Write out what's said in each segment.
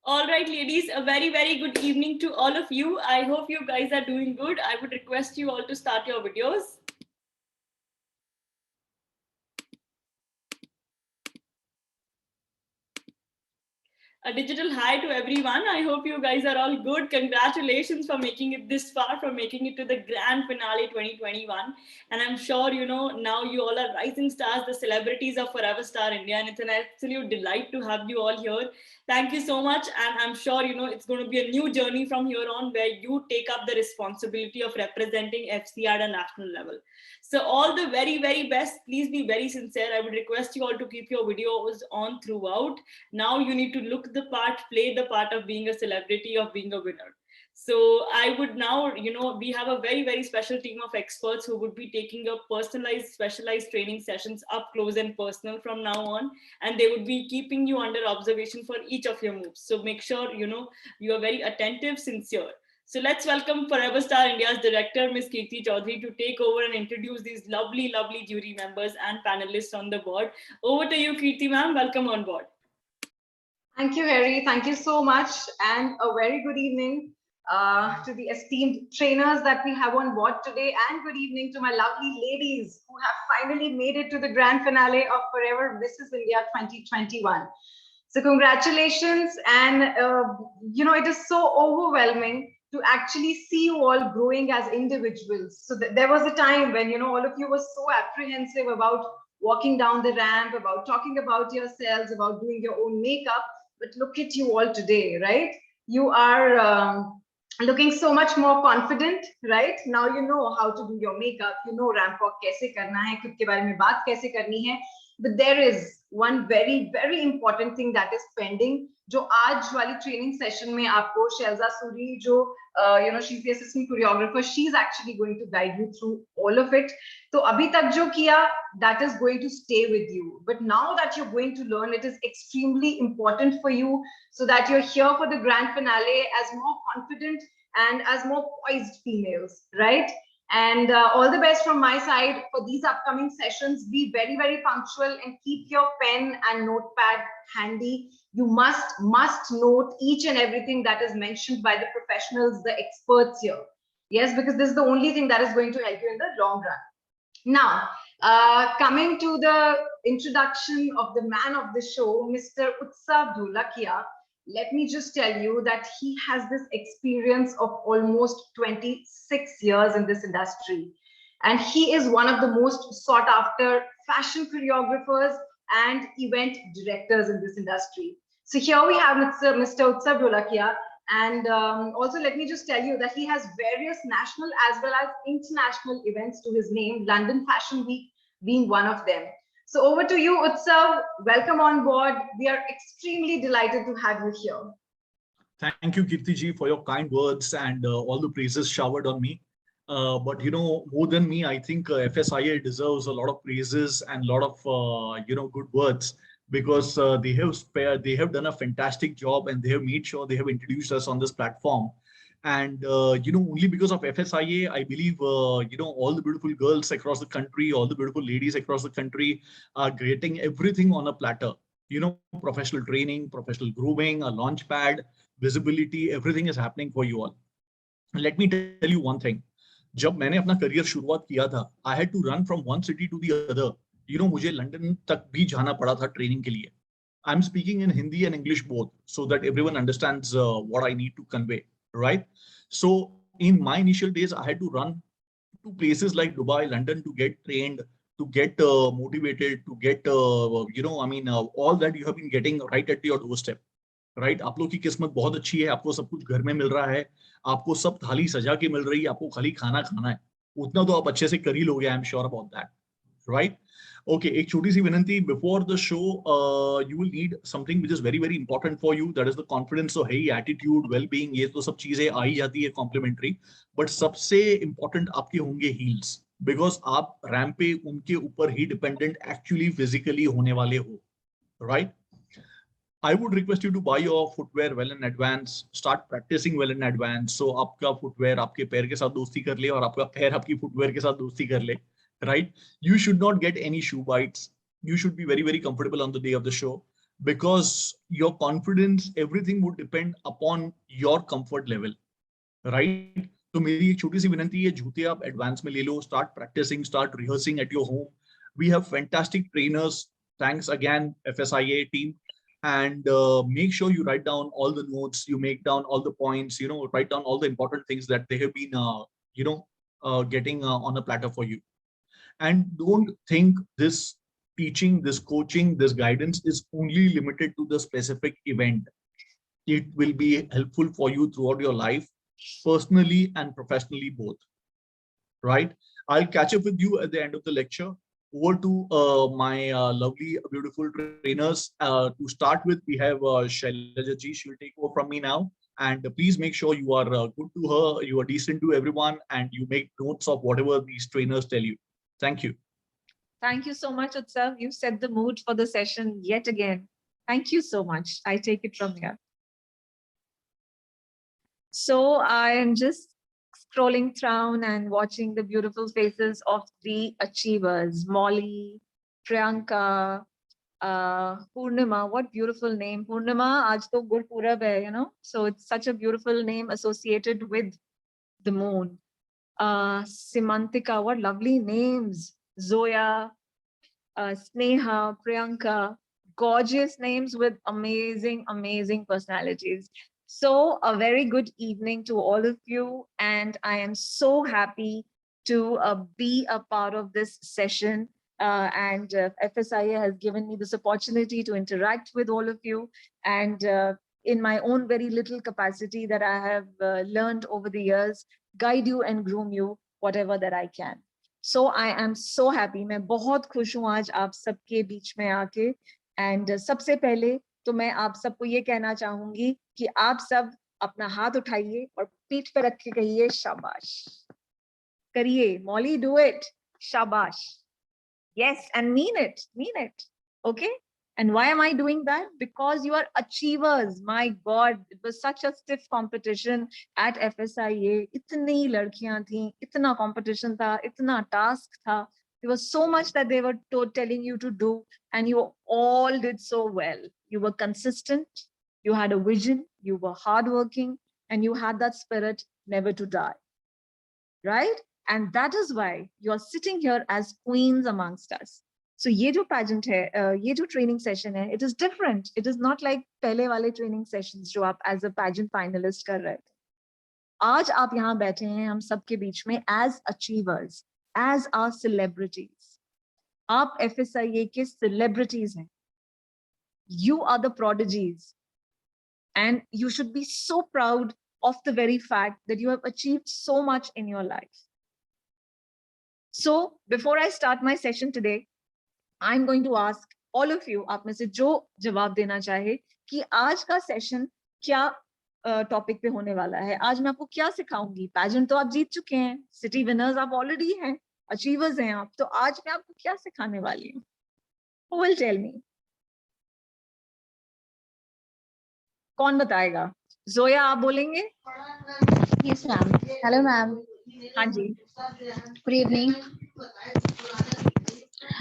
All right, ladies, a very, very good evening to all of you. I hope you guys are doing good. I would request you all to start your videos. A digital hi to everyone. I hope you guys are all good. Congratulations for making it this far, for making it to the grand finale 2021. And I'm sure, now you all are rising stars, the celebrities of Forever Star India. And it's an absolute delight to have you all here. Thank you so much. And I'm sure, it's going to be a new journey from here on where you take up the responsibility of representing FCR at a national level. So all the very, very best. Please be very sincere. I would request you all to keep your videos on throughout. Now you need to look the part, play the part of being a celebrity, of being a winner. So I would now, we have a very, very special team of experts who would be taking up personalized, specialized training sessions up close and personal from now on. And they would be keeping you under observation for each of your moves. So make sure, you are very attentive, sincere. So let's welcome Forever Star India's director, Ms. Kirti Chaudhary, to take over and introduce these lovely, lovely jury members and panelists on the board. Over to you, Kirti ma'am. Welcome on board. Thank you, Harry. Thank you so much. And a very good evening to the esteemed trainers that we have on board today. And good evening to my lovely ladies who have finally made it to the grand finale of Forever Mrs. India 2021. So congratulations. And, it is so overwhelming to actually see you all growing as individuals. So there was a time when, all of you were so apprehensive about walking down the ramp, about talking about yourselves, about doing your own makeup. But look at you all today, right? You are looking so much more confident, right? Now you know how to do your makeup, you know ramp walk kaise karna hai, khud ke bare mein baat kaise karni hai. But there is one very, very important thing that is pending, जो आज वाली training session में आपको शेलजा सूरी जो she's the assistant choreographer, she's actually going to guide you through all of it. तो अभी तक जो किया, that is going to stay with you. But now that you're going to learn, it is extremely important for you so that you're here for the grand finale as more confident and as more poised females, right? And all the best from my side for these upcoming sessions. Be very, very punctual and keep your pen and notepad handy. You must note each and everything that is mentioned by the professionals, the experts here. Yes, because this is the only thing that is going to help you in the long run. Now, coming to the introduction of the man of the show, Mr. Utsav Dholakia. Let me just tell you that he has this experience of almost 26 years in this industry. And he is one of the most sought after fashion choreographers and event directors in this industry. So here we have Mr. Utsav Dholakia. And also let me just tell you that he has various national as well as international events to his name, London Fashion Week being one of them. So over to you, Utsav. Welcome on board. We are extremely delighted to have you here. Thank you, Kirti ji, for your kind words and all the praises showered on me. But more than me, I think FSIA deserves a lot of praises and a lot of good words, because they have done a fantastic job and they have made sure they have introduced us on this platform. And, only because of FSIA, I believe, all the beautiful girls across the country, all the beautiful ladies across the country are getting everything on a platter. Professional training, professional grooming, a launch pad, visibility, everything is happening for you all. Let me tell you one thing. जब मैंने अपना career शुरुआत किया था, I had to run from one city to the other. मुझे London तक भी जाना पड़ा था training के लिए. I'm speaking in Hindi and English both, so that everyone understands what I need to convey. Right? So in my initial days, I had to run to places like Dubai, London to get trained, to get motivated, to get, all that you have been getting right at your doorstep. Right? आप लोग की किस्मत बहुत अच्छी है, आपको सब कुछ घर में मिल रहा है, आपको सब थाली सजा के मिल रही है, आपको खाली खाना खाना है, उतना तो आप अच्छे से कर ही लोगे, I'm sure about that. Right? Okay, एक छोटी सी विनंती, before the show, you will need something which is very, very important for you. That is the confidence, so hey, attitude, well-being, ये तो सब चीजें आ ही जाती है complimentary. But सबसे important आपके होंगे heels, because आप ramp पे उनके ऊपर ही dependent actually physically होने वाले हो. Right? I would request you to buy your footwear well in advance, start practicing well in advance. So आपका footwear आपके पैर के साथ दोस्ती कर ले और आपका पैर आपकी footwear के साथ दोस्ती कर ले. Right? You should not get any shoe bites. You should be very, very comfortable on the day of the show. because your confidence, everything would depend upon your comfort level, right? तो मेरी एक छोटी सी विनती है, जूते आप advance में ले लो, start practicing, start rehearsing at your home. We have fantastic trainers. Thanks again, FSIA team. And make sure you write down all the notes, you make down all the points, write down all the important things that they have been, getting on a platter for you. And don't think this teaching, this coaching, this guidance is only limited to the specific event. It will be helpful for you throughout your life, personally and professionally both, right? I'll catch up with you at the end of the lecture. Over to my lovely, beautiful trainers. To start with, we have Shailaja ji. She'll take over from me now. And please make sure you are good to her, you are decent to everyone, and you make notes of whatever these trainers tell you. Thank you. Thank you so much, Utsav. You set the mood for the session yet again. Thank you so much. I take it from here. So I am just scrolling down and watching the beautiful faces of the achievers. Molly, Priyanka, Purnima. What beautiful name. Purnima, aaj to Gurpurab hai, So it's such a beautiful name associated with the moon. Simantika, what lovely names. Zoya, Sneha, Priyanka, gorgeous names with amazing, amazing personalities. So a very good evening to all of you. And I am so happy to be a part of this session. And FSIA has given me this opportunity to interact with all of you. And in my own very little capacity that I have learned over the years, guide you and groom you whatever that I can. So I am so happy. मैं बहुत खुश हूँ आज आप सबके बीच में आके. And सबसे पहले तो मैं आप सबको ये कहना चाहूंगी कि आप सब अपना हाथ उठाइए और पीठ पे रख के कहिए शाबाश. करिए. Molly, do it. Shabash. Yes, and mean it. Mean it. Okay? And why am I doing that? Because you are achievers. My God, it was such a stiff competition at FSIA. Itni ladkiyan thi, itna competition tha, itna task tha. There was so much that they were telling you to do, and you all did so well. You were consistent, you had a vision, you were hardworking, and you had that spirit never to die. Right? And that is why you're sitting here as queens amongst us. So ये जो pageant है, ये जो training session है, it is different. It is not like पहले वाले training sessions जो आप as a pageant finalist कर रहे थे. आज आप यहाँ बैठे हैं हम सबके बीच में as achievers, as our celebrities. आप FSIA के celebrities हैं. You are the prodigies. And you should be so proud of the very fact that you have achieved so much in your life. So before I start my session today, I'm going to ask all of you, आप में से जो जवाब देना चाहे कि आज का सेशन क्या टॉपिक पे होने वाला है. आज मैं आपको क्या सिखाऊंगी. पैजेंट तो आप जीत चुके हैं, सिटी विनर्स आप ऑलरेडी हैं, अचीवर्स हैं आप, तो आज मैं आपको क्या सिखाने वाली हूँ. Who will tell me? कौन बताएगा? जोया आप बोलेंगे? Yes, ma'am. Hello, ma'am. हाँ जी. Good evening.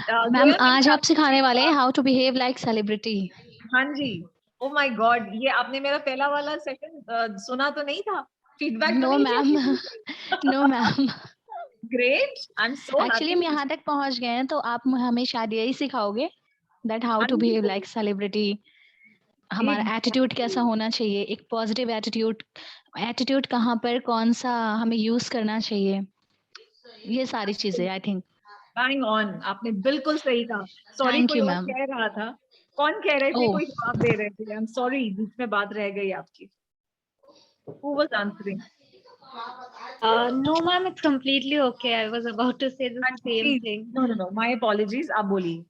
मैम आज आप सिखाने वाले हैं how to behave like celebrity. हाँ जी. Oh my God, ये आपने मेरा पहला वाला सेशन सुना तो नहीं था? Feedback No, तो नहीं ma'am. No, ma'am. Great. I'm so Actually हम यहाँ तक पहुँच गए हैं तो आप हमें शायद यही सिखाओगे that how to behave like celebrity. हमारा एटीट्यूड कैसा होना चाहिए, एक पॉजिटिव एटीट्यूड कहाँ पर कौन सा हमें यूज करना चाहिए, ये सारी चीजें आई थिंक. Bang on. आपने बिल्कुल सही कहा. सॉरी कोई और कह रहा था. कौन कह रहे थे? कोई जवाब दे रहे थे. I'm sorry, बीच में बात रह गई आपकी. Who was answering? No, ma'am, it's completely okay. I was about to say the same thing. No. My apologies. आप बोलिए.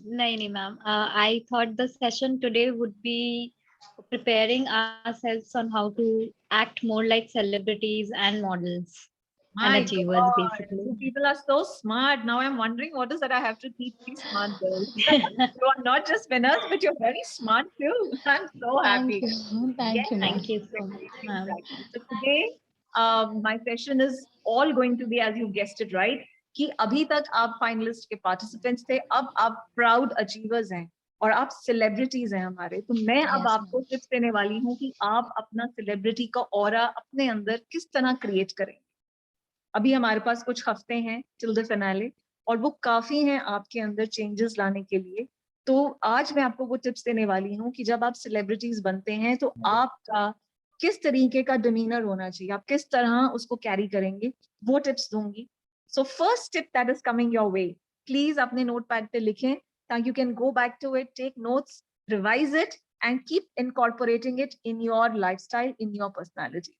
No, ma'am. I thought the session today would be preparing ourselves on how to act more like celebrities and models. And achievers, basically. You people are so smart. Now I'm wondering what is that I have to teach these smart girls. You are not just winners, but you're very smart too. I'm so happy. Thank you so much, ma'am. So today, my session is all going to be, as you guessed it, right? कि अभी तक आप finalist के participants थे, अब आप proud achievers हैं. और आप सेलिब्रिटीज हैं हमारे, तो मैं अब Yes, आपको टिप्स देने वाली हूँ कि आप अपना सेलिब्रिटी का ऑरा अपने अंदर किस तरह क्रिएट करेंगे। अभी हमारे पास कुछ हफ्ते हैं टिल द फिनाले, और वो काफी हैं आपके अंदर चेंजेस लाने के लिए। तो आज मैं आपको वो टिप्स देने वाली हूँ कि जब आप सेलिब्रिटीज बनते हैं तो आपका किस तरीके का डिमीनर होना चाहिए, आप किस तरह उसको कैरी करेंगे, वो टिप्स दूंगी। So first tip that is coming your way, please अपने नोटपैड पे लिखें ताकि you can go back to it, take notes, revise it and keep incorporating it in your lifestyle, in your personality.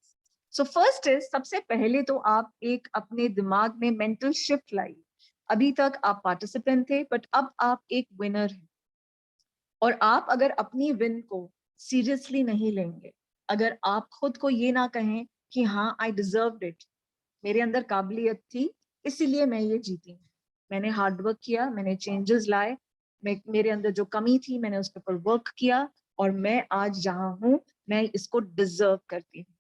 So first is, सबसे पहले तो आप एक अपने दिमाग में मेंटल शिफ्ट लाइए। अभी तक आप पार्टिसिपेंट थे, बट अब आप एक विनर हैं, और आप अगर अपनी विन को सीरियसली नहीं लेंगे, अगर आप खुद को ये ना कहें कि हाँ आई डिजर्व्ड इट, मेरे अंदर काबिलियत थी इसीलिए मैं ये जीती, मैंने हार्डवर्क किया, मैंने चेंजेस लाए, मेरे अंदर जो कमी थी मैंने उसके ऊपर वर्क किया, और मैं आज जहाँ हूँ मैं इसको डिजर्व करती हूँ,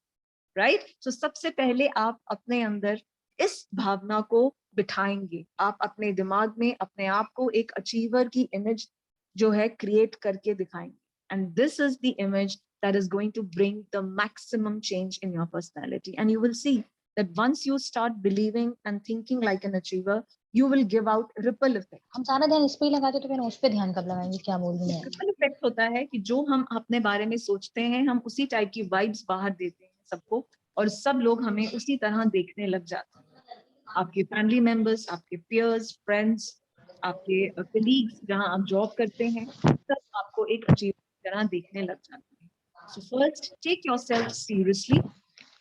राइट। सो सबसे पहले आप अपने अंदर इस भावना को बिठाएंगे, आप अपने दिमाग में अपने आप को एक अचीवर की इमेज जो है क्रिएट करके दिखाएंगे, and this is the image that is going to bring the maximum change in your personality, and you will see that once you start believing and thinking like an achiever, you will give out ripple effect. हम सारा ध्यान इस पे ही लगाते तो फिर उस पे ध्यान कब लगाएंगे, क्या बोल रही हैं? रिपल इफेक्ट होता है कि जो हम अपने बारे में सोचते हैं हम उसी टाइप की वाइब्स बाहर देते हैं सबको, और सब लोग हमें उसी तरह देखने लग जाते हैं। आपके फैमिली मेंबर्स, आपके पियर्स, फ्रेंड्स, आपके कलीग्स जहां आप जॉब करते हैं, सब आपको एक अचीवर की तरह देखने लग जाते हैं। So first take yourself seriously,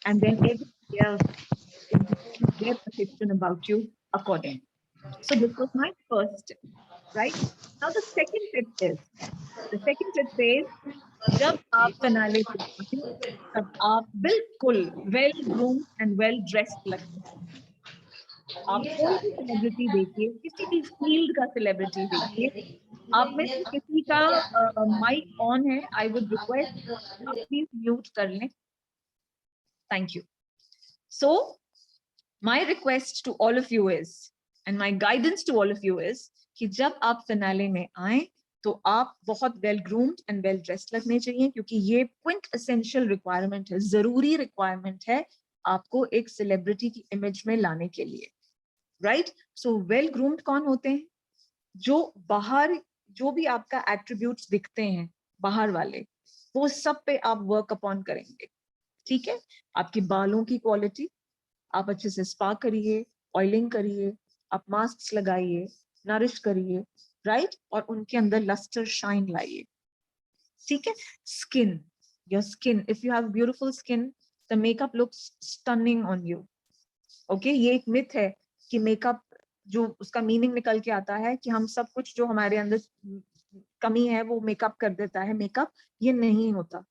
and then everybody else is giving their perception about you accordingly. So this was my first tip, right? Now the second tip says, जब आप फिनाले पे जाएं, तब आप बिल्कुल well groomed and well dressed लगते हैं। आप कोई भी सेलिब्रिटी देखिए, किसी भी फील्ड का सेलिब्रिटी देखिए, आप में से किसी का माइक ऑन है, आई वुड रिक्वेस्ट आप प्लीज म्यूट कर लें, thank you. So my request to all of you is, and my guidance to all of you is, कि जब आप फिनाले में आए तो आप बहुत well groomed and well dressed लगने चाहिए, क्योंकि ये क्विंट एसेंशियल रिक्वायरमेंट है, जरूरी रिक्वायरमेंट है आपको एक सेलिब्रिटी की इमेज में लाने के लिए, राइट। सो वेल ग्रूम्ड कौन होते हैं? जो बाहर जो भी आपका एट्रीब्यूट्स दिखते हैं बाहर वाले, वो सब पे आप वर्क अपॉन करेंगे, ठीक है। आपकी बालों की क्वालिटी, आप अच्छे से स्पा करिए, ऑयलिंग करिए, आप मास्क लगाइए, नरिश करिए, राइट, और उनके अंदर लस्टर शाइन लाइए, ठीक है। Skin, your skin, if you have beautiful skin the makeup looks stunning on you, okay. ये एक मिथ है कि मेकअप, जो उसका मीनिंग निकल के आता है कि हम सब कुछ जो हमारे अंदर कमी है वो मेकअप कर देता है, मेकअप ये नहीं होता,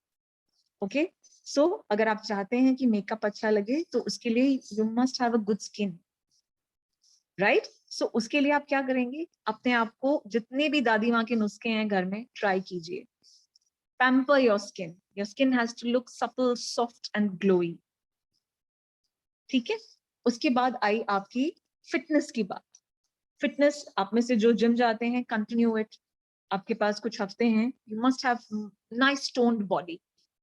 ओके। सो अगर आप चाहते हैं कि मेकअप अच्छा लगे तो उसके लिए you must have a good skin, right. So उसके लिए आप क्या करेंगे, अपने आप को जितने भी दादी माँ के नुस्खे हैं घर में ट्राई कीजिए। Pamper your skin has to look supple, soft and glowy, ठीक है। उसके बाद आई आपकी फिटनेस की बात। फिटनेस, आप में से जो जिम जाते हैं कंटिन्यू इट, आपके पास कुछ हफ्ते हैं, you must have nice toned body.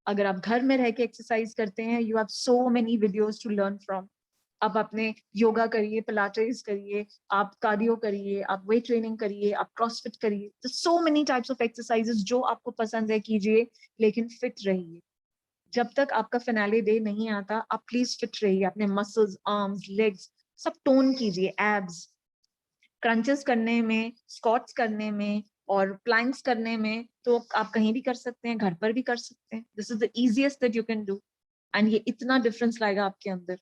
अगर आप घर में रह के एक्सरसाइज करते हैं, you have so many videos to learn from. आप अपने योगा करिए, पिलाटेस करिए, आप कार्डियो करिए, आप वेट ट्रेनिंग करिए, आप क्रॉसफिट करिए, तो so many types of exercises जो आपको पसंद है कीजिए, लेकिन फिट रहिए। जब तक आपका फिनाले डे नहीं आता आप प्लीज फिट रहिए, अपने मसल्स, आर्म्स, लेग्स सब टोन कीजिए, एब्स, क्रंचेस करने में, स्क्वाट्स करने में और प्लैंक्स करने में तो आप कहीं भी कर सकते हैं, घर पर भी कर सकते हैं। This is the easiest that you can do, and ये इतना डिफरेंस लाएगा आपके अंदर।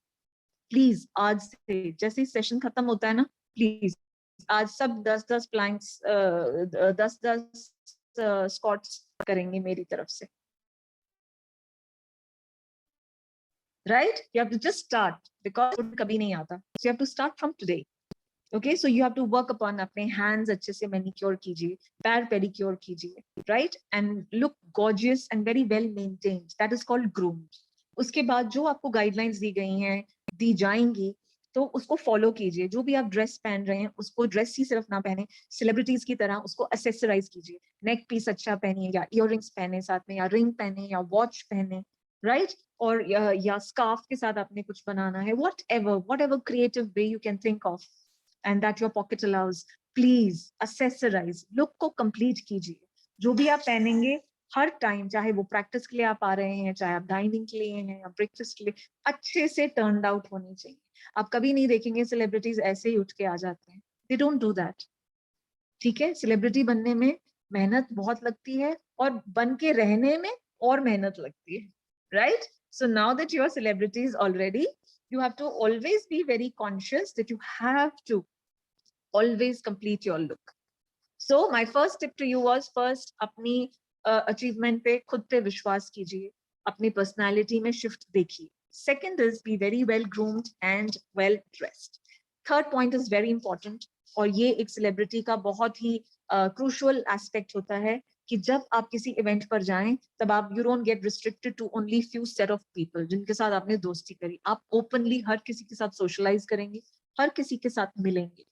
प्लीज आज से जैसे ही सेशन खत्म होता है ना, प्लीज आज सब 10-10 प्लैंक्स, 10-10 स्क्वाट्स करेंगे मेरी तरफ से, right. You have to just start, because कभी नहीं आता, so you have to start from today, okay. So you have to work upon, अपने हैंड्स अच्छे से मैनिक्योर कीजिए, पैर पेडिक्योर कीजिए, right, and look gorgeous and very well maintained, that is called groomed. उसके बाद जो आपको गाइडलाइंस दी गई हैं, दी जाएंगी, तो उसको फॉलो कीजिए। जो भी आप ड्रेस पहन रहे हैं उसको ड्रेस ही सिर्फ ना पहने, सेलिब्रिटीज की तरह उसको एसेसराइज कीजिए। नेक पीस अच्छा पहनिए, या इयररिंग्स पहने साथ में, या रिंग पहने, या वॉच पहने, राइट? और या स्कार्फ के साथ आपने कुछ बनाना है, whatever creative way you can think of and that your pocket allows, please accessorise, look को कंप्लीट कीजिए। जो भी आप पहनेंगे हर टाइम, चाहे वो प्रैक्टिस के लिए आप आ रहे हैं, चाहे आप डाइनिंग के लिए हैं या ब्रेकफास्ट के लिए, अच्छे से टर्न आउट होनी चाहिए। आप कभी नहीं देखेंगे सेलिब्रिटीज ऐसे ही उठ के आ जाते हैं, दे डोंट डू दैट। ठीक है, सेलिब्रिटी बनने में मेहनत बहुत लगती है और बन के रहने में और मेहनत लगती है, right? So now that you are celebrities already, you have to always be very conscious that you have to always complete your look. So my first tip to you was, first अपनी achievement पे खुद पे विश्वास कीजिए, अपनी personality में shift देखिए. Second is be very well groomed and well dressed. Third point is very important, और ये एक celebrity का बहुत ही crucial aspect होता है कि जब आप किसी इवेंट पर जाएं तब आप you don't get restricted to only few set of people जिनके साथ आपने दोस्ती करी. आप openly हर किसी के साथ socialize करेंगे, हर किसी के साथ मिलेंगे,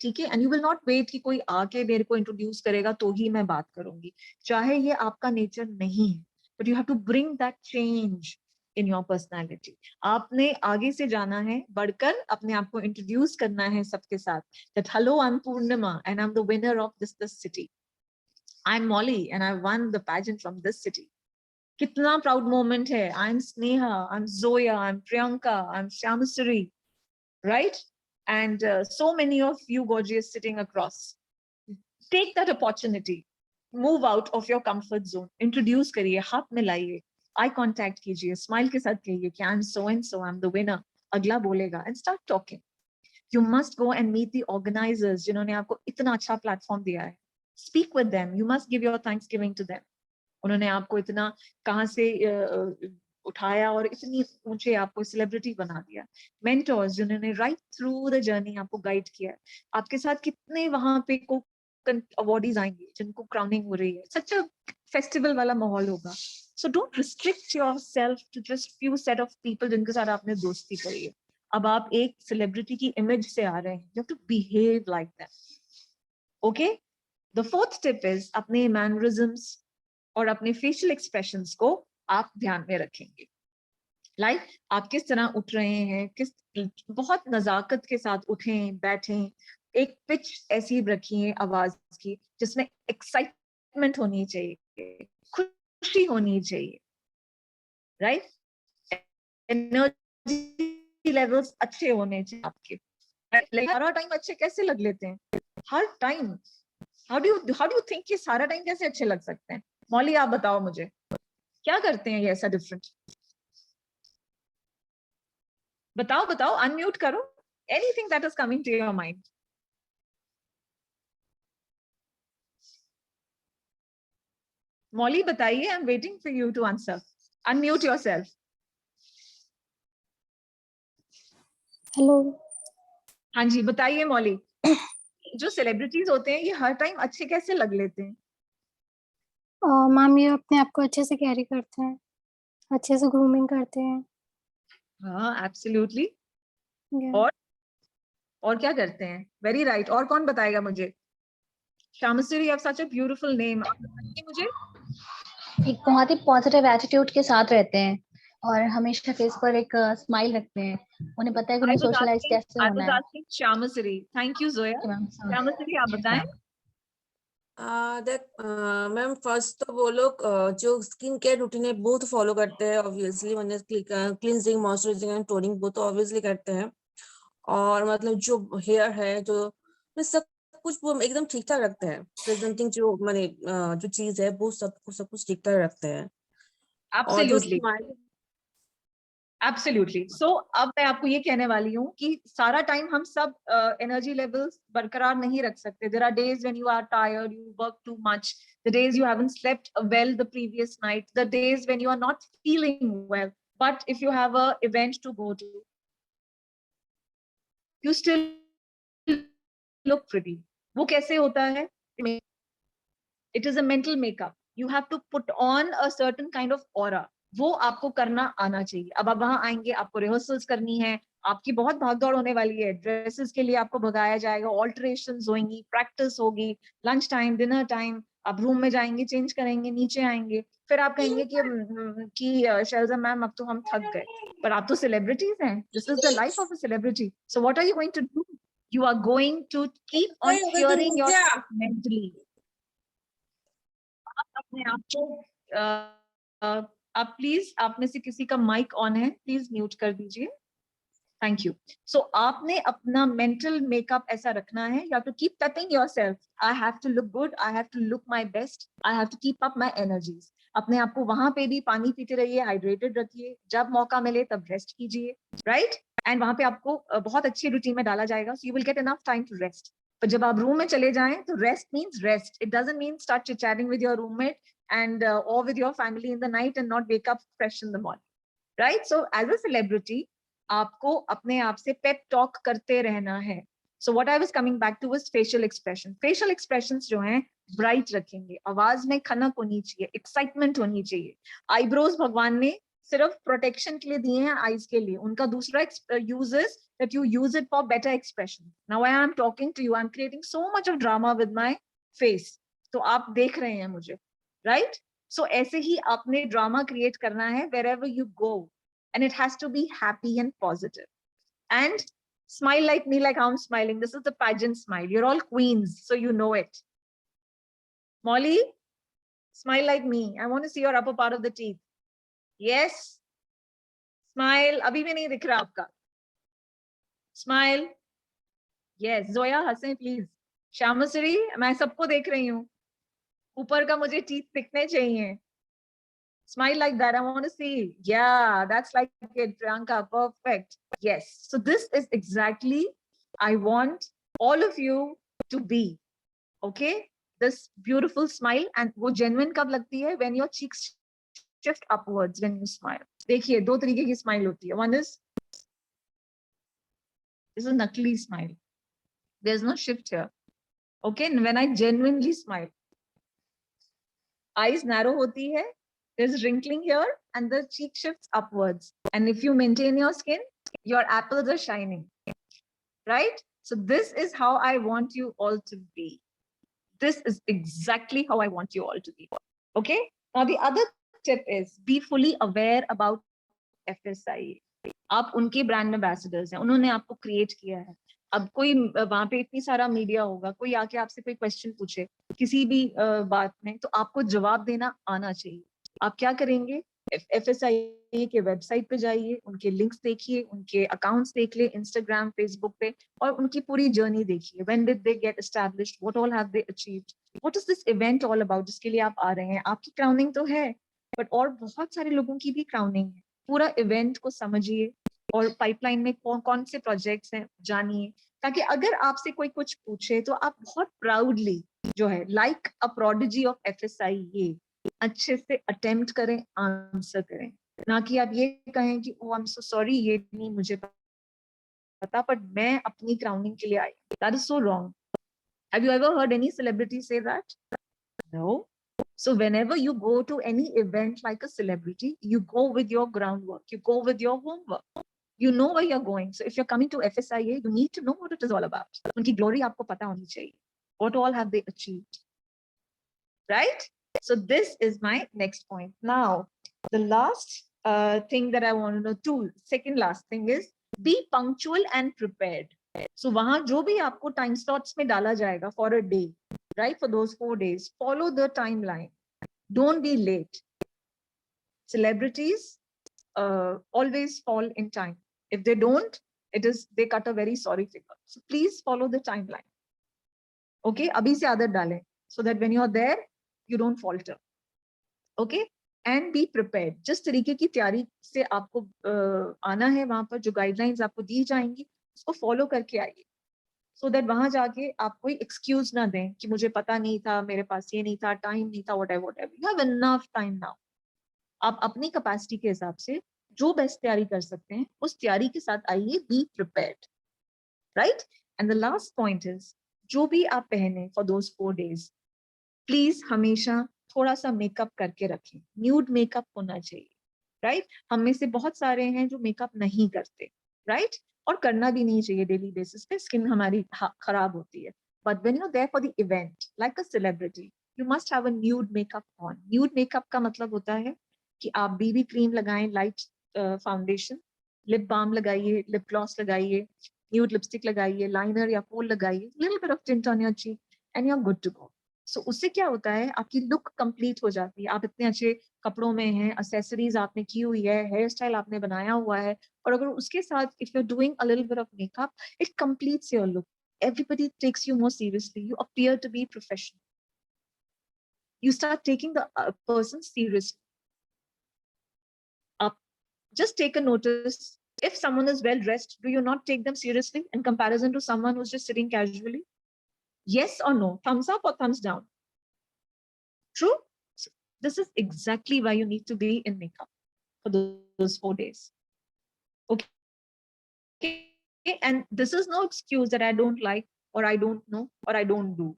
ठीक है? And you will not wait कि कोई आके मेरे को इंट्रोड्यूस करेगा तो ही मैं बात करूंगी, चाहे ये आपका नेचर नहीं है, but you have to bring that change in your personality. आपने आगे से जाना है, बढ़कर अपने आप को इंट्रोड्यूस करना है सबके साथ, that hello I am Purnima and I am the winner of this city, I am Molly and I won the pageant from this city. कितना प्राउड मोमेंट है. I am Sneha, I am Zoya, I am Priyanka, I am Shyamsuri, right? And so many of you gorgeous sitting across, take that opportunity, move out of your comfort zone, introduce करिए, हाथ मिलाइए, eye contact कीजिए, smile के साथ कहिए कि I'm so and so, I'm the winner. अगला बोलेगा, and start talking. You must go and meet the organizers जिन्होंने आपको इतना अच्छा platform दिया है. Speak with them. You must give your thanksgiving to them. उन्होंने आपको इतना कहाँ से उठाया और इतनी ऊंचे आपको सेलिब्रिटी बना दिया. मेंटर्स जिन्होंने राइट थ्रू द जर्नी आपको गाइड किया. आपके साथ कितने वहां पे को अवार्डीज आएंगे जिनको क्राउनिंग हो रही है, सच अ फेस्टिवल वाला माहौल होगा. So don't restrict yourself to just few set of people जिनके साथ आपने दोस्ती करी है. अब आप एक सेलिब्रिटी की इमेज से आ रहे हैं, you have to behave like that. Okay, the fourth tip is अपने मैनरिज्म्स और अपने फेशियल एक्सप्रेशंस को आप ध्यान में रखेंगे. लाइक आप किस तरह उठ रहे हैं, किस बहुत नजाकत के साथ उठें, बैठें. एक पिच ऐसी रखिए आवाज की जिसमें एक्साइटमेंट होनी चाहिए, खुशी होनी चाहिए, राइट? एनर्जी लेवल्स अच्छे होने चाहिए आपके. सारा टाइम अच्छे कैसे लग लेते हैं? हर time how do you think कि सारा टाइम कैसे अच्छे लग सकते हैं? मौली आप बताओ मुझे, क्या करते हैं ये ऐसा डिफरेंट? बताओ बताओ, अनम्यूट करो. Anything that is coming to your mind. Molly बताइए, I am waiting for you to answer. Unmute yourself. Hello. हाँ जी, बताइए मौली. जो सेलिब्रिटीज होते हैं ये हर टाइम अच्छे कैसे लग लेते हैं? मैम ये अपने आप को अच्छे से कैरी करते हैं, अच्छे से ग्रूमिंग करते हैं. हाँ, एब्सोल्युटली. Yeah. और क्या करते हैं? Very right. और कौन बताएगा मुझे? श्यामसुरी, you have such a beautiful name. आप बताइए मुझे. एक बहुत ही पॉजिटिव एटीट्यूड के साथ रहते हैं और हमेशा फेस पर एक स्माइल रखते हैं. उन्हें पता है कि उन्हें सोशलाइज कैसे होना है. श्यामसुरी, थैंक यू जोया. श्यामसुरी आप बताएं. मैम फर्स्ट तो वो लोग जो स्किन केयर रूटीन है बहुत फॉलो करते हैं ऑब्वियसली, मतलब क्लींजिंग, मॉइस्चराइजिंग एंड टोनिंग बहुत ऑब्वियसली करते हैं. और मतलब जो हेयर है जो सब कुछ वो एकदम ठीक ठाक रखते हैं. प्रेजेंटिंग जो माने जो चीज है वो सब कुछ ठीक ठाक रखते हैं. Absolutely absolutely. सो अब मैं आपको ये कहने वाली हूँ कि सारा टाइम हम सब एनर्जी लेवल्स बरकरार नहीं रख सकते. There are days when you are tired, you work too much, the days you haven't slept well the previous night, the days when you are not feeling well. But if you have a event to go to, you still look pretty. वो कैसे होता है? It is a mental makeup. You have to put on a certain kind of aura. वो आपको करना आना चाहिए. अब आप वहां आएंगे, आपको रिहर्सल्स करनी है, आपकी बहुत भागदौड़ होने वाली है, ड्रेसेस के लिए आपको भगाया जाएगा, ऑल्टरेशंस होंगी, प्रैक्टिस होगी, लंच टाइम, डिनर टाइम, आप रूम में जाएंगे, चेंज करेंगे, नीचे आएंगे, फिर आप कहेंगे कि शैलजा मैम अब तो हम थक गए, पर आप तो सेलिब्रिटीज हैं, this is the life of a celebrity, so what are you going to do? You are going to keep on clearing yourself mentally. आप अपने आप को आप प्लीज, आप में से किसी का माइक ऑन है, प्लीज म्यूट कर दीजिए, थैंक यू। सो आपने अपना मेंटल मेकअप ऐसा रखना है, you have to keep pepping yourself, I have to look good, I have to look my best, I have to keep up my energies. अपने आप को वहां पे भी पानी पीते रहिए, हाइड्रेटेड रखिए, जब मौका मिले तब रेस्ट कीजिए, राइट? एंड वहां पे आपको बहुत अच्छी रूटीन में डाला जाएगा, so you will get enough time to rest. पर जब आप रूम में चले जाएं तो rest means rest, it doesn't mean start chit-chatting with your roommate and or with your family in the night and not wake up fresh in the morning, right? So as a celebrity आपको अपने आप से pep talk करते रहना है। So what I was coming back to was facial expression. Facial expressions जो हैं bright रखेंगे, आवाज में खनक होनी चाहिए, excitement होनी चाहिए। Eyebrows भगवान ने सिर्फ प्रोटेक्शन के लिए दिए हैं, आईज के लिए, उनका दूसरा use is that you use it for better expression. Now I am talking to you, I am creating so much of drama with my face, तो आप देख रहे हैं मुझे, right? So ऐसे ही आपने ड्रामा क्रिएट करना है wherever you go, and it has to be happy and positive. And smile like me, like how I'm smiling. This is the pageant smile. You're all queens, so you know it. Molly, smile like me. I want to see your upper part of the teeth. Yes. Smile. अभी भी नहीं दिख रहा आपका. Smile. Yes. Zoya, हंसें please. श्यामसरी, मैं सबको देख रही हूँ. ऊपर का मुझे टीथ दिखने चाहिए. Smile like that. I want to see. Yeah, that's like it, Priyanka. Perfect. Yes. So this is exactly I want all of you to be. Okay? This beautiful smile, and वो genuine कब लगती है? When your cheeks shift upwards when you smile. देखिए, दो तरीके की smile होती है. One is this is नकली smile. There's no shift here. Okay? And when I genuinely smile, eyes narrow होती है. There's wrinkling here and the cheek shifts upwards. And if you maintain your skin, your apples are shining, right? So this is how I want you all to be. This is exactly how I want you all to be. Okay? Now the other tip is be fully aware about FSI. आप उनके brand ambassadors हैं, उन्होंने आपको create किया है। अब कोई वहां पे इतनी सारा मीडिया होगा, कोई आके आपसे कोई क्वेश्चन पूछे किसी भी बात में, तो आपको जवाब देना आना चाहिए। आप क्या करेंगे? FSI के वेबसाइट पे जाइए, उनके लिंक्स देखिए, उनके अकाउंट्स देख ले, इंस्टाग्राम, फेसबुक पे, और उनकी पूरी जर्नी देखिए। When did they get established? What all have they achieved? What is this event all about जिसके लिए आप आ रहे हैं? आपकी क्राउनिंग तो है, बट और बहुत सारे लोगों की भी क्राउनिंग है। पूरा इवेंट को समझिए और पाइपलाइन में कौन कौन से प्रोजेक्ट्स हैं जानिए, ताकि अगर आपसे कोई कुछ पूछे तो आप बहुत प्राउडली जो है like a prodigy of FSI ये अच्छे से अटेम्प्ट करें, आंसर करें, ना कि आप ये कहें कि ओ आई एम सो सॉरी, ये नहीं मुझे पता, बट मैं अपनी क्राउनिंग के लिए आई। That is so wrong. Have you ever heard any celebrity से that? No. So whenever you go to any event like a celebrity, you go with your groundwork, you go with your homework, you know where you're going. So if you're coming to FSIA, you need to know what it is all about. उनकी glory आपको पता होनी चाहिए. What all have they achieved? Right? So this is my next point. Now, the last thing that I want to know, second last thing is be punctual and prepared. So वहाँ जो भी आपको time slots में डाला जाएगा for a day, right? For those 4 days, follow the timeline. Don't be late. Celebrities always fall in time. If they don't, they cut a very sorry figure. So please follow the timeline. Okay? Abhi se आदत डालें, so that when you're there, you don't falter. Okay? And be prepared. जिस तरीके की तैयारी से आपको आना है वहां पर, जो guidelines आपको दी जाएंगी, उसको follow करके आइए, so that वहां जाके आप कोई excuse ना दें कि मुझे पता नहीं था, मेरे पास ये नहीं था, टाइम नहीं था, whatever. You have enough time now. आप अपनी कैपेसिटी के हिसाब से जो बेस्ट तैयारी कर सकते हैं उस तैयारी के साथ आइए, be prepared, right? And the last point is, जो भी आप पहने for those 4 days, प्लीज हमेशा थोड़ा सा मेकअप करके रखें। न्यूड मेकअप होना चाहिए, राइट? हम में से बहुत सारे हैं जो मेकअप नहीं करते, राइट? और करना भी नहीं चाहिए डेली बेसिस पे, स्किन हमारी खराब होती है। But when you are there for the event like a celebrity, you must have a nude makeup on. Nude makeup का मतलब होता है कि आप बीबी क्रीम लगाएं, लाइट फाउंडेशन, लिप बाम लगाइए, लिप ग्लॉस लगाइए, न्यूड लिपस्टिक लगाइए, लाइनर या कोल लगाइए, little bit of tint on your cheek and you are good to go. So उससे क्या होता है, आपकी लुक कंप्लीट हो जाती है। आप इतने अच्छे कपड़ों में हैं, एक्सेसरीज आपने की हुई है, हेयर स्टाइल आपने बनाया हुआ है, और अगर उसके साथ if you are doing a little bit of makeup, it completes your look. Everybody takes you more seriously. You appear to be professional. You start taking the person seriously. Just take a notice. If someone is well dressed, do you not take them seriously in comparison to someone who's just sitting casually? Yes or no? Thumbs up or thumbs down? True? So this is exactly why you need to be in makeup for those 4 days. Okay? And this is no excuse that I don't like, or I don't know, or I don't do.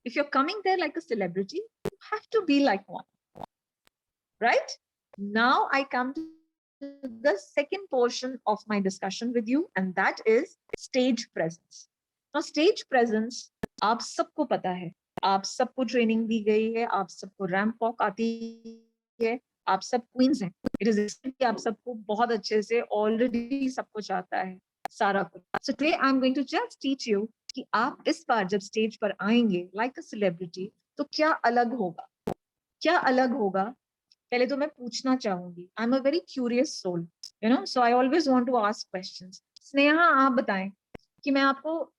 If you're coming there like a celebrity, you have to be like one. Right? Now I come to the second portion of my discussion with you, and that is stage presence. Now, stage presence, आप सबको पता है, आप सबको training दी गई है, आप सबको रैंप वॉक आती है, आप सब क्वींस हैं। इट इज कि आप सबको बहुत अच्छे से ऑलरेडी सब कुछ आता है, सारा कुछ। So today I am going to just teach you कि आप इस बार जब स्टेज पर आएंगे लाइक अ सेलिब्रिटी, तो क्या अलग होगा, क्या अलग होगा। पहले तो मैं पूछना चाहूंगी, I am a very curious soul, you know, so I always want to ask questions. Sneha, आप बताएं कि मैं आपको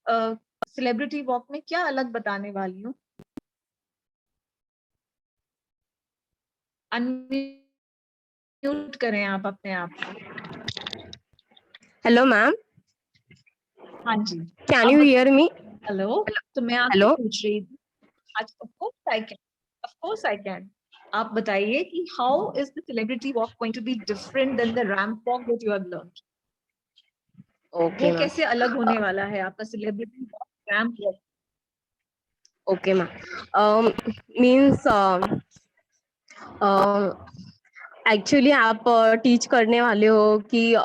सेलिब्रिटी वॉक में क्या अलग बताने वाली हूँ। अनम्यूट करें आप अपने आप को। हेलो मैम, हाँ जी, can you hear me? Hello. तो मैं आपसे हेलो। पूछ रही थी, ऑफ कोर्स आई कैन। आप बताइए कि how is the celebrity walk going to be different than the ramp walk that you have learned? Okay वो मैम। कैसे अलग होने वाला है आपका celebrity walk, ramp walk? Okay ma'am, means actually आप टीच करने वाले हो कि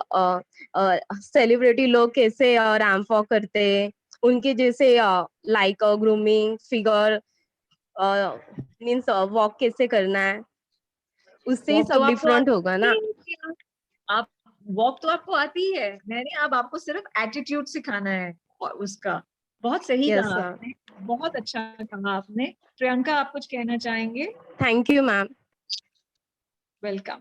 सेलिब्रिटी लोग कैसे रैंप वॉक करते हैं, उनके जैसे like grooming figure means walk कैसे करना है, उससे ही वॉक तो सब आपको डिफरेंट होगा ना। आप वॉक तो आपको आती है, मैंने अब आपको सिर्फ एटीट्यूड सिखाना है उसका। बहुत सही यस कहा सर। आपने, बहुत अच्छा कहा आपने। प्रियंका, आप कुछ कहना चाहेंगे? Thank you ma'am. Welcome.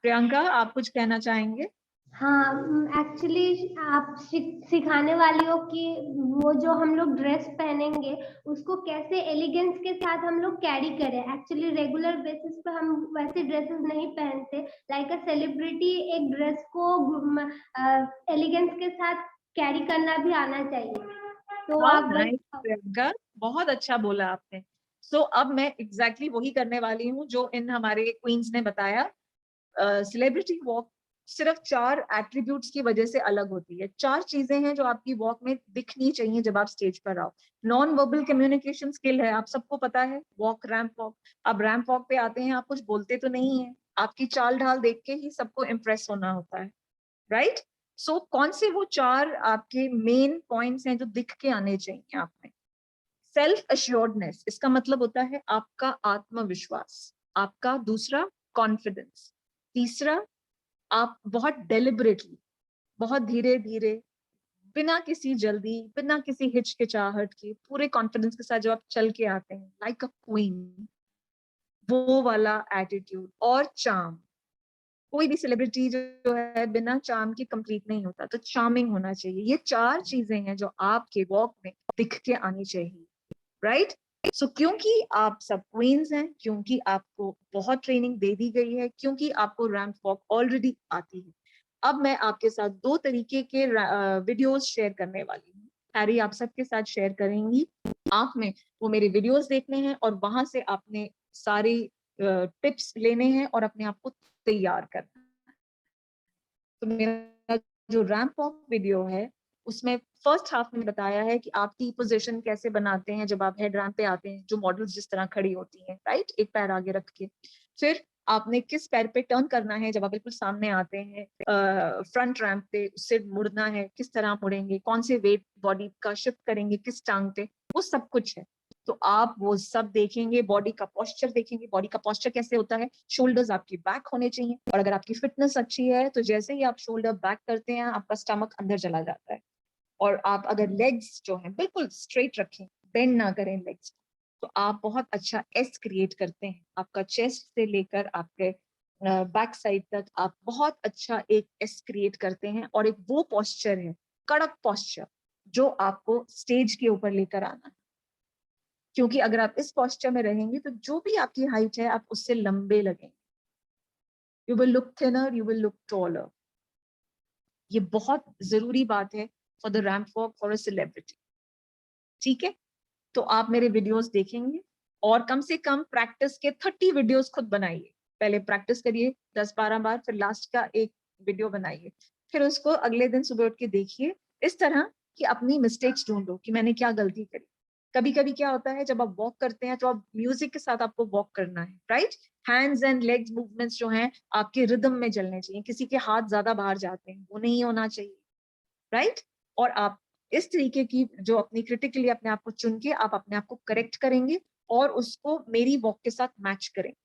Priyanka, आप कुछ कहना चाहेंगे? हाँ, एक्चुअली आप सिखाने वाली हो कि वो जो हम लोग ड्रेस पहनेंगे उसको कैसे एलिगेंस के साथ हम लोग कैरी करें। एक्चुअली रेगुलर बेसिस पे हम वैसे ड्रेसेस नहीं पहनते, लाइक अ सेलिब्रिटी एक ड्रेस को एलिगेंस के साथ कैरी करना भी आना चाहिए। तो आप प्रियंका, बहुत अच्छा बोला आपने। सो अब मैं एग्जैक्टली वही करने वाली हूँ जो इन हमारे क्वींस ने बताया। सेलिब्रिटी वॉक सिर्फ 4 एट्रीब्यूट्स की वजह से अलग होती है। 4 चीजें हैं जो आपकी वॉक में दिखनी चाहिए जब आप स्टेज पर आओ। नॉन वर्बल कम्युनिकेशन स्किल है, आप सबको पता है। Walk, ramp walk. आप रैंप वॉक पे आते हैं, आप कुछ बोलते तो नहीं है, आपकी चाल ढाल देख के ही सबको इम्प्रेस होना होता है, राइट? सो कौन से वो 4 आपके मेन पॉइंट्स हैं जो दिख के आने चाहिए आप में? सेल्फ अश्योर्डनेस, इसका मतलब होता है आपका आत्मविश्वास। आपका दूसरा, कॉन्फिडेंस। तीसरा, आप बहुत डेलिबरेटली, बहुत धीरे धीरे, बिना किसी जल्दी, बिना किसी हिचकिचाहट के, पूरे कॉन्फिडेंस के साथ जब आप चल के आते हैं लाइक अ क्वीन, वो वाला एटीट्यूड। और चार्म, कोई भी सेलिब्रिटी जो है बिना चार्म के कंप्लीट नहीं होता, तो चार्मिंग होना चाहिए। ये 4 चीजें हैं जो आपके वॉक में दिख के आनी चाहिए, राइट? सो क्योंकि आप सब क्वींस हैं, क्योंकि आपको बहुत ट्रेनिंग दे दी गई है, क्योंकि आपको रैंप वॉक ऑलरेडी आती है, अब मैं आपके साथ 2 तरीके के वीडियोस शेयर करने वाली हूँ। हैरी आप सबके साथ शेयर करेंगी। आप में वो मेरे वीडियोस देखने हैं और वहां से आपने सारी टिप्स लेने हैं और अपने आप को तैयार करना है। तो मेरा जो रैंप वॉक वीडियो है उसमें फर्स्ट हाफ में बताया है कि आप टी पोजीशन कैसे बनाते हैं जब आप हेड रैंप पे आते हैं, जो मॉडल्स जिस तरह खड़ी होती हैं, राइट, एक पैर आगे रख के। फिर आपने किस पैर पे टर्न करना है जब आप बिल्कुल सामने आते हैं, फ्रंट रैंप पे उससे मुड़ना है, किस तरह मुड़ेंगे, कौन से वेट बॉडी का शिफ्ट करेंगे किस टांग पे, वो सब कुछ है। तो आप वो सब देखेंगे, बॉडी का पोस्चर देखेंगे, बॉडी का पोस्चर कैसे होता है, शोल्डर्स आपकी बैक होने चाहिए, और अगर आपकी फिटनेस अच्छी है तो जैसे ही आप शोल्डर बैक करते हैं आपका स्टमक अंदर चला जाता है। और आप अगर लेग्स जो है बिल्कुल स्ट्रेट रखें, बेंड ना करें लेग्स, तो आप बहुत अच्छा एस क्रिएट करते हैं। आपका चेस्ट से लेकर आपके बैक साइड तक आप बहुत अच्छा एक एस क्रिएट करते हैं, और एक वो पोस्चर है, कड़क पोस्चर, जो आपको स्टेज के ऊपर लेकर आना है। क्योंकि अगर आप इस पोस्चर में रहेंगे तो जो भी आपकी हाइट है आप उससे लंबे लगेंगे, you will look thinner, you will look taller. ये बहुत जरूरी बात है for the ramp walk for a celebrity. ठीक है, तो आप मेरे वीडियोस देखेंगे और कम से कम प्रैक्टिस के 30 वीडियोस खुद बनाइए। पहले प्रैक्टिस करिए 10-12 बार, फिर लास्ट का एक वीडियो बनाइए, फिर उसको अगले दिन सुबह उठ के देखिए, इस तरह कि अपनी मिस्टेक्स ढूंढो कि मैंने क्या गलती करी। कभी कभी क्या होता है, जब आप वॉक करते हैं तो आप म्यूजिक के साथ आपको वॉक करना है, right. Hands and legs movements जो हैं आपके रिदम में चलने चाहिए, किसी के हाथ ज्यादा बाहर जाते हैं वो नहीं होना चाहिए, राइट। और आप इस तरीके की जो अपनी क्रिटिकली अपने आप को चुन के आप अपने आप को करेक्ट करेंगे और उसको मेरी वॉक के साथ मैच करेंगे।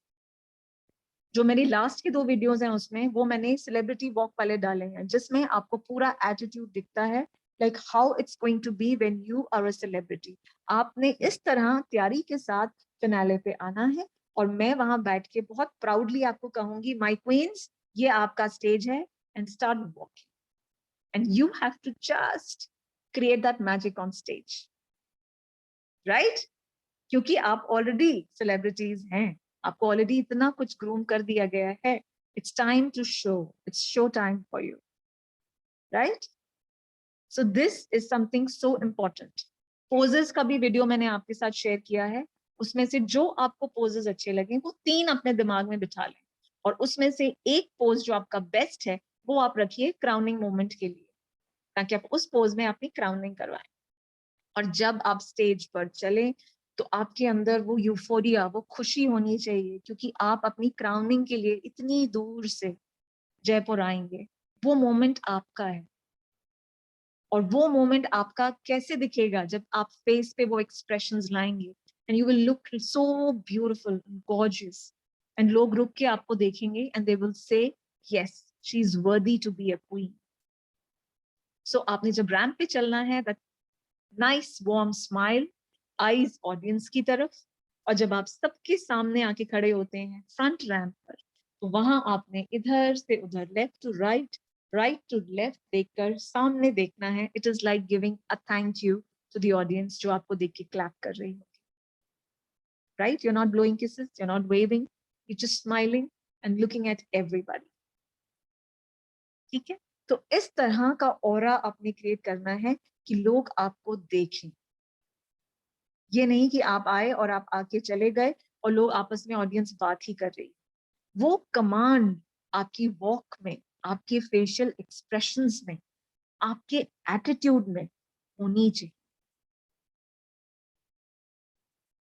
जो मेरी लास्ट की 2 वीडियोस हैं उसमें वो मैंने सेलिब्रिटी वॉक वाले डाले हैं, जिसमें आपको पूरा एटीट्यूड दिखता है, like how it's going to be when you are a celebrity. आपने इस तरह तैयारी के साथ फिनाले पे आना है, और मैं वहां बैठ के बहुत प्राउडली आपको कहूंगी, माय क्वींस, ये आपका स्टेज है, and start walking, and you have to just create that magic on stage, right? क्योंकि आप ऑलरेडी सेलिब्रिटीज हैं, आपको ऑलरेडी इतना कुछ ग्रूम कर दिया गया है। It's time to show, it's show time for you, right. So this is something so important. Poses का भी वीडियो मैंने आपके साथ शेयर किया है, उसमें से जो आपको पोजेस अच्छे लगे वो 3 अपने दिमाग में बिठा लें, और उसमें से एक पोज जो आपका बेस्ट है वो आप रखिए क्राउनिंग मोमेंट के लिए, ताकि आप उस पोज में अपनी क्राउनिंग करवाएं। और जब आप स्टेज पर चलें तो आपके अंदर वो यूफोरिया, वो खुशी होनी चाहिए, क्योंकि आप अपनी क्राउनिंग के लिए इतनी दूर से जयपुर आएंगे। वो मोमेंट आपका है, और वो मोमेंट आपका कैसे दिखेगा जब आप फेस पे वो एक्सप्रेशंस लाएंगे, and you will look so beautiful, gorgeous, and लोग रुक के आपको देखेंगे and they will say yes, she is worthy to be a queen. So आपने जब रैंप पे चलना है, that nice warm smile, eyes audience की तरफ, और जब आप सबके सामने आके खड़े होते हैं फ्रंट रैंप पर, तो वहां आपने इधर से उधर, left to right, right to left देखकर सामने देखना है। It is like giving a thank you to the audience जो आपको देख के क्लैप कर रही होगी, right. You are not blowing kisses, you are not waving, you just smiling and looking at everybody. ठीक है, तो इस तरह का ऑरा आपने क्रिएट करना है कि लोग आपको देखें। ये नहीं कि आप आए और आप आके चले गए और लोग आपस में ऑडियंस बात ही कर रही। वो कमांड आपकी वॉक में, आपके फेशियल एक्सप्रेशंस में, आपके एटीट्यूड में होनी चाहिए।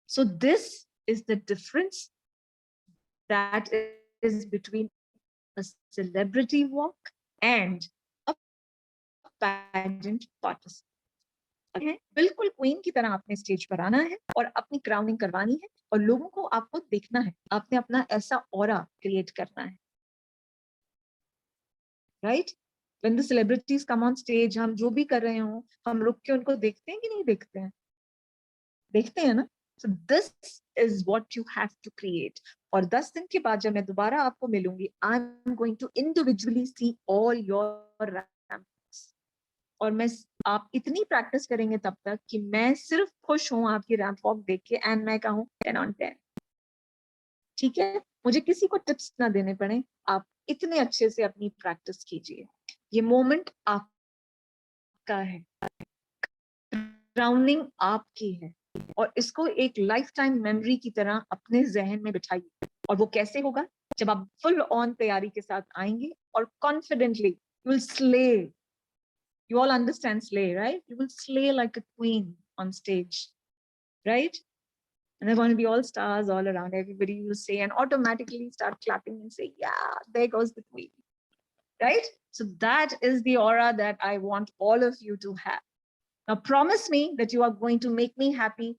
सो this is the difference that is between a celebrity walk and a pageant participant. बिल्कुल क्वीन की तरह आपने स्टेज पर आना है और अपनी क्राउनिंग करवानी है, और लोगों को आपको देखना है, आपने अपना ऐसा ऑरा क्रिएट करना है, right. When the celebrities come on stage, हम जो भी कर रहे हो, हम रुक के उनको देखते हैं कि नहीं देखते हैं? देखते हैं ना। So this is what you have to create. और 10 दिन के बाद जब मैं दोबारा आपको मिलूंगी, I am going to individually see all your ramps, और मैं आप इतनी प्रैक्टिस करेंगे तब तक कि मैं सिर्फ खुश हूं आपकी रैंप वॉक देख के, एंड मैं कहूँ 10 on 10। ठीक है, मुझे किसी को टिप्स ना देने पड़े, आप इतने अच्छे से अपनी प्रैक्टिस कीजिए। ये मोमेंट आपका है, क्राउनिंग आपकी है, और इसको एक लाइफ टाइम मेमोरी की तरह अपने जहन में बिठाइए। और वो कैसे होगा? जब आप फुल ऑन तैयारी के साथ आएंगे और confidently you will slay. You all understand slay, right? You will slay like a queen on stage, right? And they're going to be all stars all around. Everybody will say and automatically start clapping and say, yeah, there goes the queen, right? So that is the aura that I want all of you to have. Now promise me that you are going to make me happy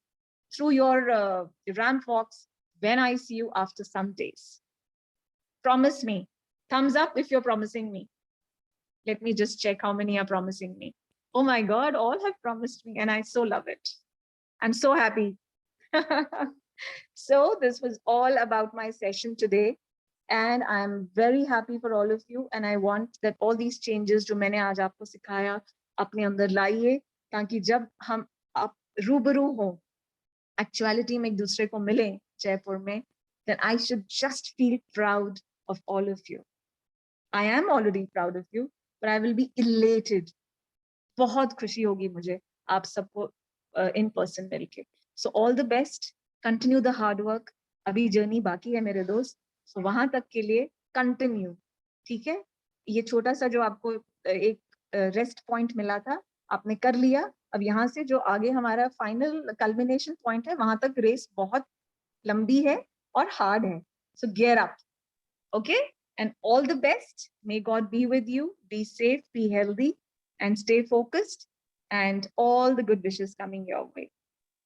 through your ramp walks when I see you after some days. Promise me. Thumbs up if you're promising me. Let me just check how many are promising me. Oh my God, all have promised me and I so love it. I'm so happy. So this was all about my session today. And I'm very happy for all of you. And I want that all these changes जो मैंने आज आपको सिखाया अपने अंदर लाइए ताकि जब हम आप रूबरू हो एक्चुअलिटी में एक दूसरे को मिले जयपुर में, then I should just feel proud of all of you. I am already proud of you, but I will be elated. बहुत खुशी होगी मुझे आप सबको in person मिलके. So all the best. Continue the hard work. अभी journey बाकी है मेरे दोस्त. So वहां तक के लिए continue. ठीक है? ये छोटा सा जो आपको एक रेस्ट पॉइंट मिला था आपने कर लिया. अब यहाँ से जो आगे हमारा फाइनल कल्मिनेशन पॉइंट है वहां तक रेस बहुत लंबी है और हार्ड है. So gear up. Okay? And all the best. May God be with you. Be safe, be healthy, and stay focused. And all the good wishes coming your way.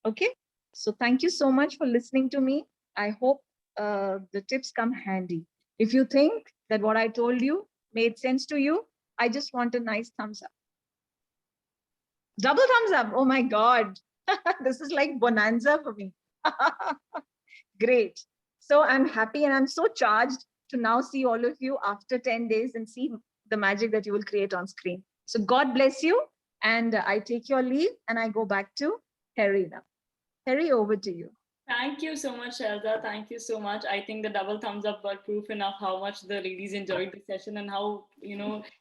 Okay? So thank you so much for listening to me. I hope the tips come handy. If you think that what I told you made sense to you, I just want a nice thumbs up. Double thumbs up. Oh my God. This is like bonanza for me. Great. So I'm happy and I'm so charged to now see all of you after 10 days and see the magic that you will create on screen. So God bless you. And I take your leave and I go back to Harry now. Harry, over to you. Thank you so much, Shelza. Thank you so much. I think the double thumbs up were proof enough how much the ladies enjoyed the session and how,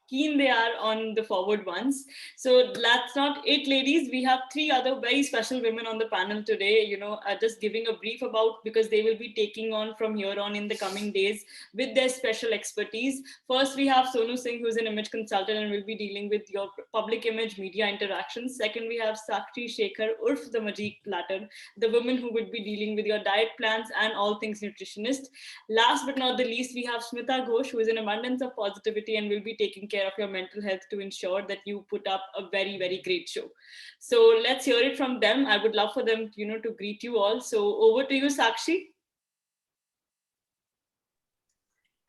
keen they are on the forward ones. So that's not it, ladies. We have 3 other very special women on the panel today, just giving a brief about, because they will be taking on from here on in the coming days with their special expertise. First, we have Sonu Singh, who's an image consultant and will be dealing with your public image media interactions. Second, we have Sakshi Shekhar, Urf the Majik Platter, the woman who would be dealing with your diet plans and all things nutritionist. Last but not the least, we have Smita Ghosh, who is an abundance of positivity and will be taking care of your mental health to ensure that you put up a very, very great show. So let's hear it from them. I would love for them, to greet you all. So over to you, Sakshi.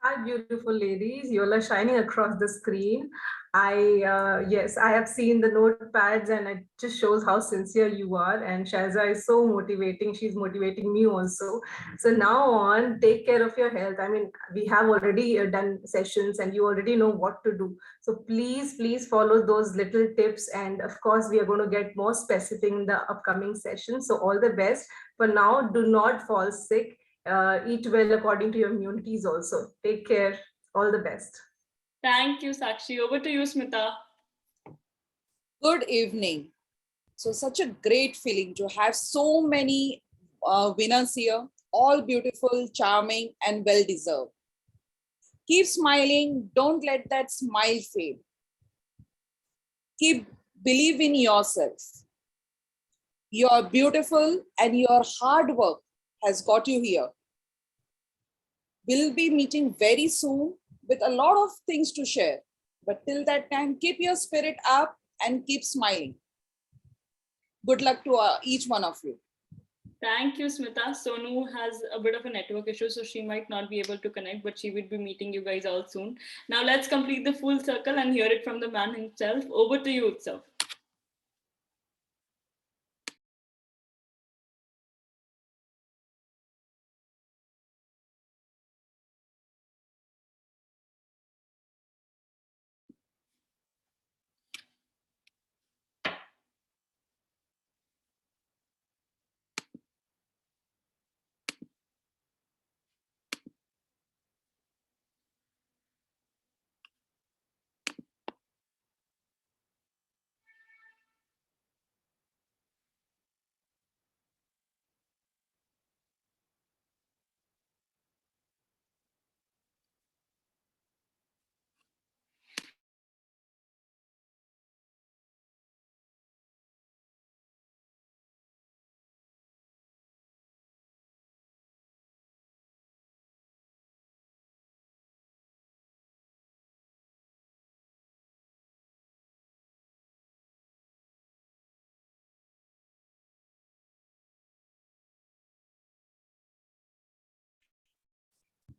Hi, beautiful ladies. You all are shining across the screen. Yes, I have seen the notepads and it just shows how sincere you are. And Shaiza is so motivating. She's motivating me also. So now on, take care of your health. I mean, we have already done sessions and you already know what to do. So please follow those little tips. And of course, we are going to get more specific in the upcoming session. So all the best. For now, do not fall sick. Eat well according to your immunities also. Take care. All the best. Thank you, Sakshi. Over to you, Smita. Good evening. So such a great feeling to have so many winners here, all beautiful, charming, and well-deserved. Keep smiling. Don't let that smile fade. Believe in yourself. You're beautiful and your hard work has got you here. We'll be meeting very soon with a lot of things to share. But till that time, keep your spirit up and keep smiling. Good luck to each one of you. Thank you, Smita. Sonu has a bit of a network issue, so she might not be able to connect, but she will be meeting you guys all soon. Now let's complete the full circle and hear it from the man himself. Over to you, Utsav.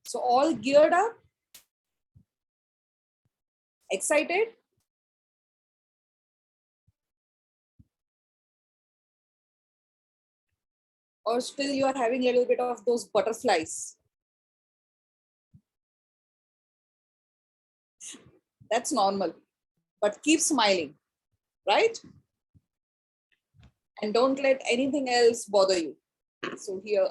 So all geared up? Excited? Or still you are having a little bit of those butterflies? That's normal, but keep smiling, right? And don't let anything else bother you. So here,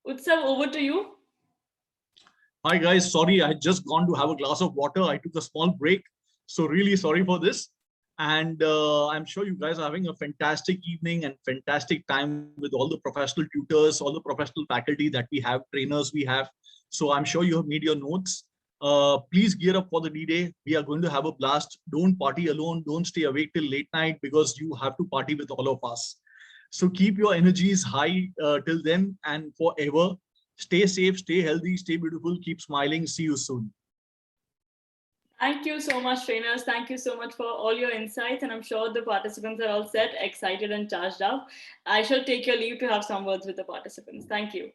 Utsav, over to you. Hi guys, sorry, I had just gone to have a glass of water. I took a small break, so really sorry for this. And I'm sure you guys are having a fantastic evening and fantastic time with all the professional tutors, all the professional faculty that we have, trainers we have. So I'm sure you have made your notes. Please gear up for the D-Day. We are going to have a blast. Don't party alone. Don't stay awake till late night because you have to party with all of us. So keep your energies high till then and forever. Stay safe, stay healthy, stay beautiful, keep smiling. See you soon. Thank you so much, trainers. Thank you so much for all your insights. And I'm sure the participants are all set, excited and charged up. I shall take your leave to have some words with the participants. Thank you.